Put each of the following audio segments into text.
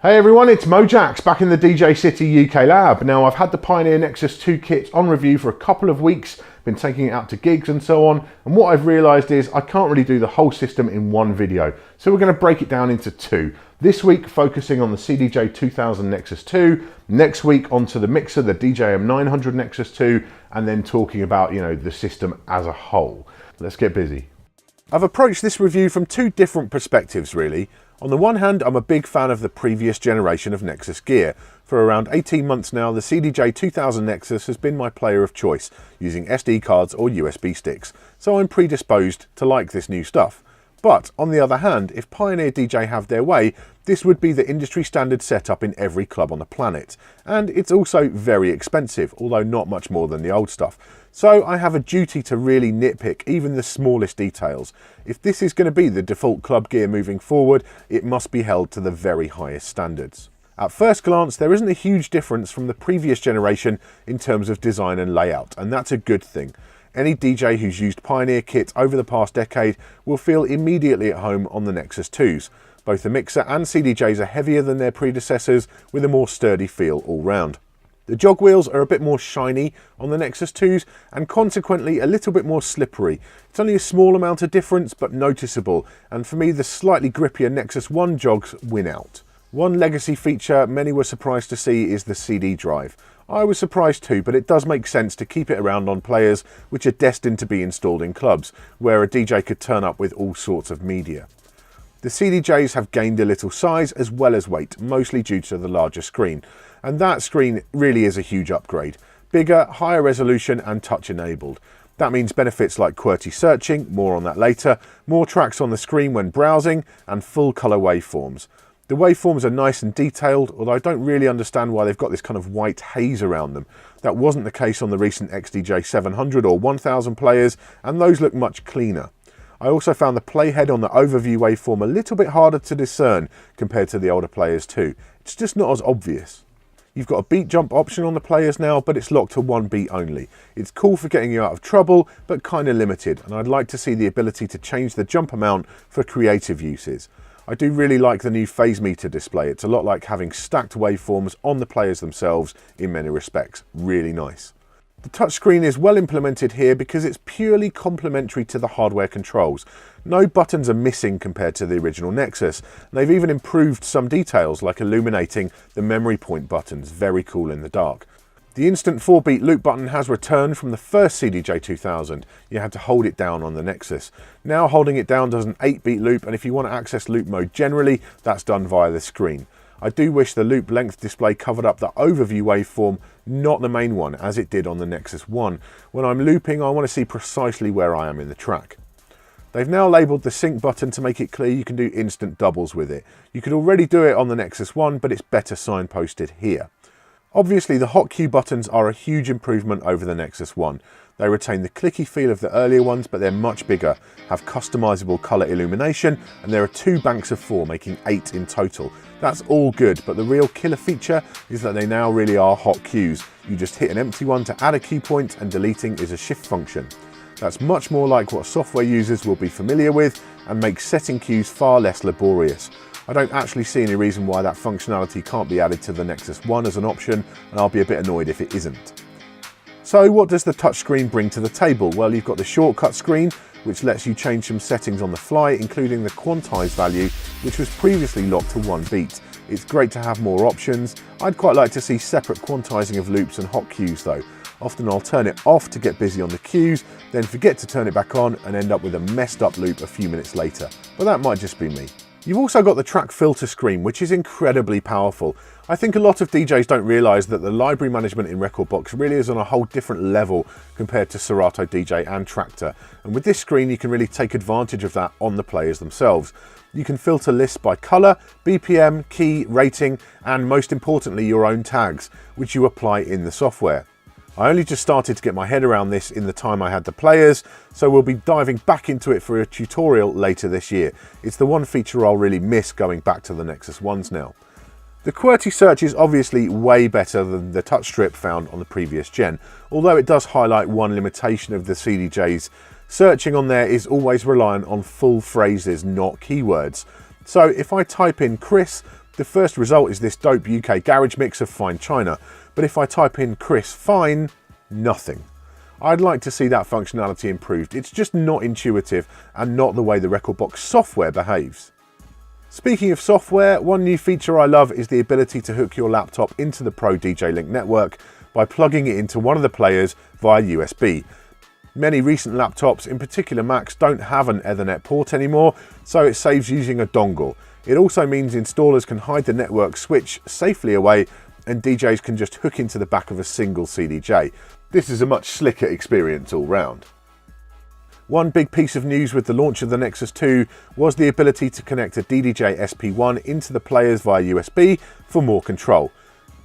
Hey everyone, it's Mojax back in the DJ City UK lab. Now I've had the Pioneer Nexus 2 kit on review for a couple of weeks, been taking it out to gigs and so on, and what I've realised is I can't really do the whole system in one video, so we're going to break it down into two. This week focusing on the CDJ 2000 Nexus 2, next week onto the mixer, the DJM 900 Nexus 2, and then talking about, the system as a whole. Let's get busy. I've approached this review from two different perspectives really. On the one hand, I'm a big fan of the previous generation of Nexus gear. For around 18 months now, the CDJ 2000 Nexus has been my player of choice, using SD cards or USB sticks, so I'm predisposed to like this new stuff. But on the other hand, if Pioneer DJ have their way, this would be the industry standard setup in every club on the planet. And it's also very expensive, although not much more than the old stuff. So I have a duty to really nitpick even the smallest details. If this is going to be the default club gear moving forward, it must be held to the very highest standards. At first glance, there isn't a huge difference from the previous generation in terms of design and layout, and that's a good thing. Any DJ who's used Pioneer kit over the past decade will feel immediately at home on the Nexus 2s. Both the mixer and CDJs are heavier than their predecessors with a more sturdy feel all round. The jog wheels are a bit more shiny on the Nexus 2s and consequently a little bit more slippery. It's only a small amount of difference but noticeable, and for me the slightly grippier Nexus 1 jogs win out. One legacy feature many were surprised to see is the CD drive. I was surprised too, but it does make sense to keep it around on players which are destined to be installed in clubs, where a DJ could turn up with all sorts of media. The CDJs have gained a little size as well as weight, mostly due to the larger screen. And that screen really is a huge upgrade. Bigger, higher resolution and touch enabled. That means benefits like QWERTY searching, more on that later, more tracks on the screen when browsing, and full colour waveforms. The waveforms are nice and detailed, although I don't really understand why they've got this kind of white haze around them. That wasn't the case on the recent XDJ 700 or 1000 players, and those look much cleaner. I also found the playhead on the overview waveform a little bit harder to discern compared to the older players too. It's just not as obvious. You've got a beat jump option on the players now, but it's locked to one beat only. It's cool for getting you out of trouble, but kind of limited, and I'd like to see the ability to change the jump amount for creative uses. I do really like the new phase meter display. It's a lot like having stacked waveforms on the players themselves in many respects. Really nice. The touchscreen is well implemented here because it's purely complementary to the hardware controls. No buttons are missing compared to the original Nexus, and they've even improved some details like illuminating the memory point buttons, very cool in the dark. The instant 4-beat loop button has returned from the first CDJ 2000. You had to hold it down on the Nexus. Now holding it down does an 8-beat loop, and if you want to access loop mode generally, that's done via the screen. I do wish the loop length display covered up the overview waveform, not the main one, as it did on the Nexus 1. When I'm looping, I want to see precisely where I am in the track. They've now labelled the sync button to make it clear you can do instant doubles with it. You could already do it on the Nexus 1, but it's better signposted here. Obviously, the hotkey buttons are a huge improvement over the Nexus 1. They retain the clicky feel of the earlier ones, but they're much bigger, have customizable colour illumination, and there are 2 banks of 4, making 8 in total. That's all good, but the real killer feature is that they now really are hot cues. You just hit an empty one to add a cue point, and deleting is a shift function. That's much more like what software users will be familiar with, and makes setting cues far less laborious. I don't actually see any reason why that functionality can't be added to the Nexus 1 as an option, and I'll be a bit annoyed if it isn't. So what does the touchscreen bring to the table? Well, you've got the shortcut screen, which lets you change some settings on the fly, including the quantize value, which was previously locked to 1 beat. It's great to have more options. I'd quite like to see separate quantizing of loops and hot cues though. Often I'll turn it off to get busy on the cues, then forget to turn it back on and end up with a messed up loop a few minutes later. But that might just be me. You've also got the track filter screen, which is incredibly powerful. I think a lot of DJs don't realise that the library management in rekordbox really is on a whole different level compared to Serato DJ and Traktor. And with this screen, you can really take advantage of that on the players themselves. You can filter lists by colour, BPM, key, rating, and most importantly, your own tags, which you apply in the software. I only just started to get my head around this in the time I had the players, so we'll be diving back into it for a tutorial later this year. It's the one feature I'll really miss going back to the Nexus 1s now. The QWERTY search is obviously way better than the touch strip found on the previous gen, although it does highlight one limitation of the CDJs. Searching on there is always reliant on full phrases, not keywords. So if I type in Chris, The first result is this dope UK garage mix of Fine China, but if I type in Chris Fine, nothing. I'd like to see that functionality improved. It's just not intuitive and not the way the rekordbox software behaves. Speaking of software, one new feature I love is the ability to hook your laptop into the Pro DJ Link network by plugging it into one of the players via USB. Many recent laptops, in particular Macs, don't have an Ethernet port anymore, so it saves using a dongle. It also means installers can hide the network switch safely away and DJs can just hook into the back of a single CDJ. This is a much slicker experience all round. One big piece of news with the launch of the Nexus 2 was the ability to connect a DDJ SP1 into the players via USB for more control.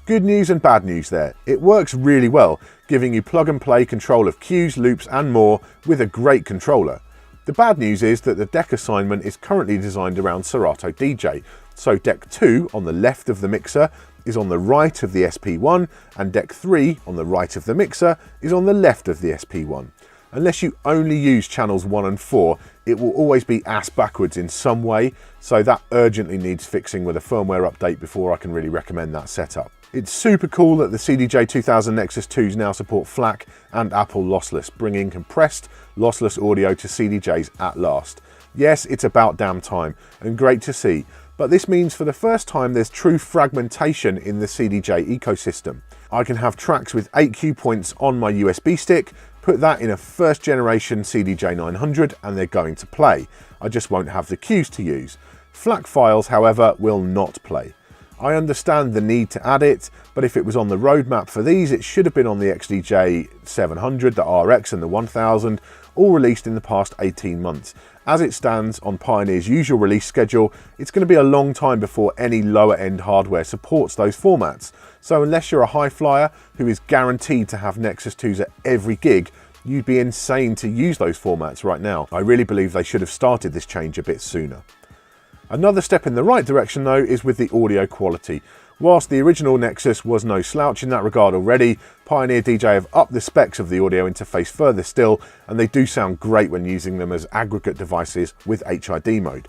Good news and bad news there. It works really well, giving you plug and play control of cues, loops and more with a great controller. The bad news is that the deck assignment is currently designed around Serato DJ, so deck 2 on the left of the mixer is on the right of the SP1 and deck 3 on the right of the mixer is on the left of the SP1. Unless you only use channels 1 and 4, it will always be ass backwards in some way, so that urgently needs fixing with a firmware update before I can really recommend that setup. It's super cool that the CDJ 2000 Nexus 2s now support FLAC and Apple lossless, bringing compressed, lossless audio to CDJs at last. Yes, it's about damn time, and great to see, but this means for the first time there's true fragmentation in the CDJ ecosystem. I can have tracks with 8 cue points on my USB stick, put that in a first generation CDJ 900 and they're going to play. I just won't have the cues to use. FLAC files, however, will not play. I understand the need to add it, but if it was on the roadmap for these, it should have been on the XDJ 700, the RX and the 1000, all released in the past 18 months. As it stands on Pioneer's usual release schedule, it's going to be a long time before any lower end hardware supports those formats. So unless you're a high flyer who is guaranteed to have Nexus 2s at every gig, you'd be insane to use those formats right now. I really believe they should have started this change a bit sooner. Another step in the right direction though is with the audio quality. Whilst the original Nexus was no slouch in that regard already, Pioneer DJ have upped the specs of the audio interface further still, and they do sound great when using them as aggregate devices with HID mode.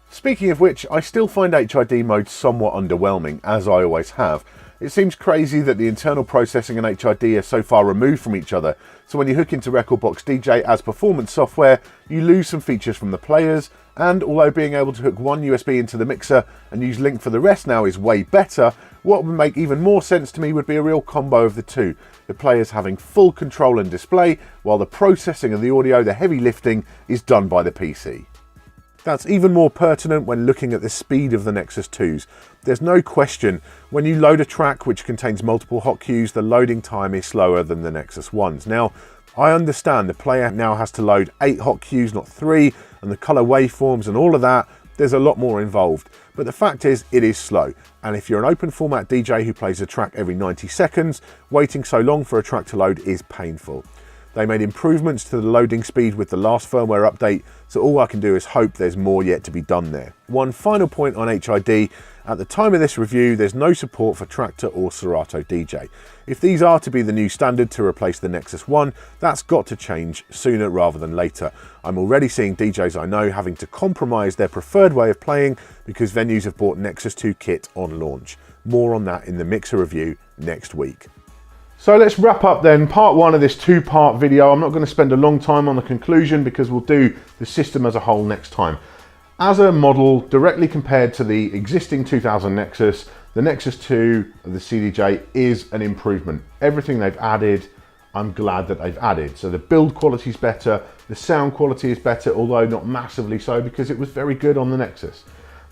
Speaking of which, I still find HID mode somewhat underwhelming, as I always have. It seems crazy that the internal processing and HID are so far removed from each other, so when you hook into rekordbox DJ as performance software, you lose some features from the players, and although being able to hook one USB into the mixer and use Link for the rest now is way better, what would make even more sense to me would be a real combo of the two, the players having full control and display, while the processing of the audio, the heavy lifting, is done by the PC. That's even more pertinent when looking at the speed of the Nexus 2s. There's no question, when you load a track which contains multiple hot cues, the loading time is slower than the Nexus 1s. Now, I understand the player now has to load 8 hot cues, not 3, and the colour waveforms and all of that, there's a lot more involved. But the fact is, it is slow. And if you're an open format DJ who plays a track every 90 seconds, waiting so long for a track to load is painful. They made improvements to the loading speed with the last firmware update, so all I can do is hope there's more yet to be done there. One final point on HID, at the time of this review there's no support for Tractor or Serato DJ. If these are to be the new standard to replace the Nexus 1, that's got to change sooner rather than later. I'm already seeing DJs I know having to compromise their preferred way of playing because venues have bought Nexus 2 kit on launch. More on that in the mixer review next week. So let's wrap up then part one of this two-part video. I'm not going to spend a long time on the conclusion because we'll do the system as a whole next time. As a model directly compared to the existing 2000 Nexus, the Nexus 2 of the CDJ is an improvement. Everything they've added, I'm glad that they've added. So the build quality is better, the sound quality is better, although not massively so because it was very good on the Nexus.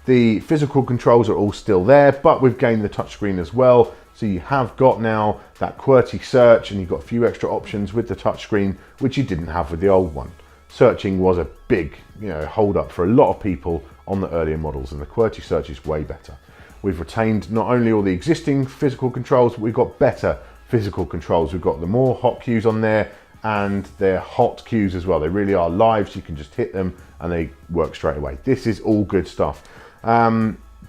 The physical controls are all still there, but we've gained the touchscreen as well. So you have got now that QWERTY search and you've got a few extra options with the touchscreen, which you didn't have with the old one. Searching was a big, hold up for a lot of people on the earlier models, and the QWERTY search is way better. We've retained not only all the existing physical controls, but we've got better physical controls. We've got the more hot cues on there, and they're hot cues as well. They really are live, so you can just hit them and they work straight away. This is all good stuff.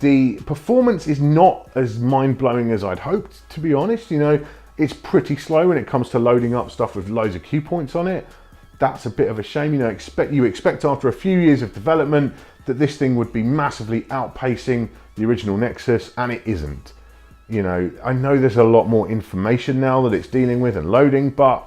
The performance is not as mind-blowing as I'd hoped, to be honest. It's pretty slow when it comes to loading up stuff with loads of cue points on it. That's a bit of a shame. You expect after a few years of development that this thing would be massively outpacing the original Nexus, and it isn't. You know, I know there's a lot more information now that it's dealing with and loading, but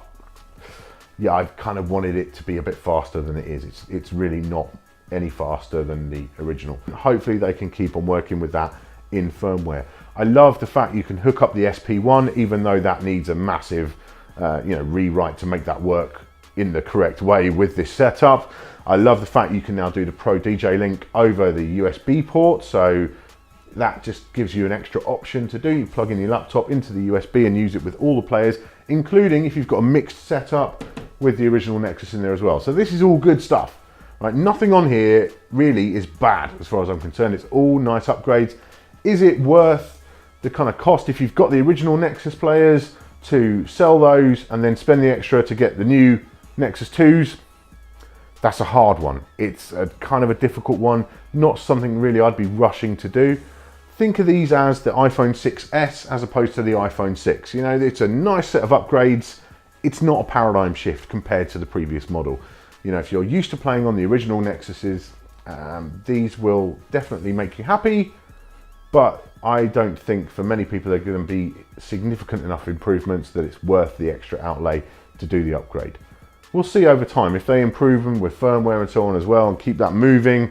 yeah, I've kind of wanted it to be a bit faster than it is. It's really not any faster than the original. Hopefully they can keep on working with that in firmware. I love the fact you can hook up the SP1, even though that needs a massive rewrite to make that work in the correct way with this setup. I love the fact you can now do the Pro DJ link over the USB port, so that just gives you an extra option to do. You plug in your laptop into the USB and use it with all the players, including if you've got a mixed setup with the original Nexus in there as well. So this is all good stuff, right? Nothing on here really is bad as far as I'm concerned. It's all nice upgrades. Is it worth the kind of cost if you've got the original Nexus players to sell those and then spend the extra to get the new Nexus 2s? That's a hard one. It's a kind of a difficult one, not something really I'd be rushing to do. Think of these as the iPhone 6S as opposed to the iPhone 6. You know, it's a nice set of upgrades. It's not a paradigm shift compared to the previous model. You know, if you're used to playing on the original Nexuses, these will definitely make you happy, but I don't think for many people they're going to be significant enough improvements that it's worth the extra outlay to do the upgrade. We'll see over time. If they improve them with firmware and so on as well and keep that moving,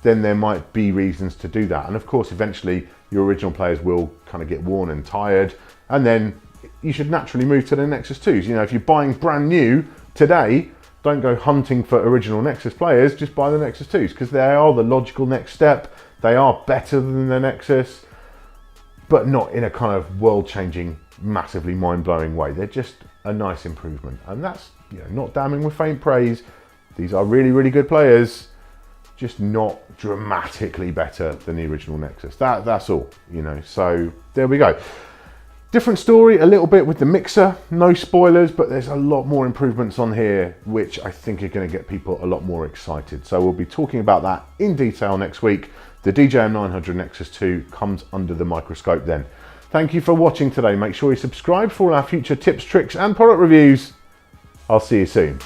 then there might be reasons to do that. And of course, eventually your original players will kind of get worn and tired, and then you should naturally move to the Nexus 2s. You know, if you're buying brand new today, don't go hunting for original Nexus players, just buy the Nexus 2s, because they are the logical next step. They are better than the Nexus, but not in a kind of world-changing, massively mind-blowing way. They're just a nice improvement, and that's, you know, not damning with faint praise. These are really, really good players, just not dramatically better than the original Nexus. That's all, you know, so there we go. Different story a little bit with the mixer, no spoilers, but there's a lot more improvements on here, which I think are going to get people a lot more excited. So we'll be talking about that in detail next week. The DJM 900 Nexus 2 comes under the microscope then. Thank you for watching today. Make sure you subscribe for all our future tips, tricks and product reviews. I'll see you soon.